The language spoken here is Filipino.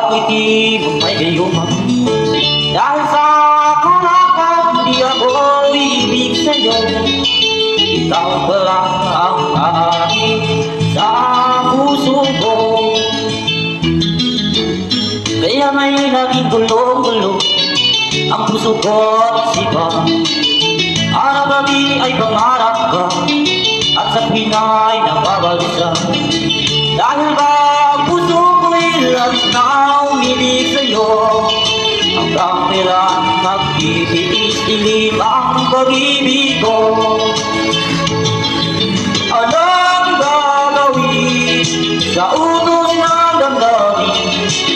ako'y di mo may gayuman. Dahil sa kalakaw, di ako ibig sa'yo. Ikaw pala ang aking sa puso ko. Kaya may naging gulong-gulong ang puso ko at isipan. Araw-gabi ay pangarap ka at sa pinay nababalsa. Dahil ba ang puso ko'y labis na umilig sa'yo. Hanggang kailan magtitiis-ilim ang pag-ibig ko. Anong gagawin sa utos ng damdamin?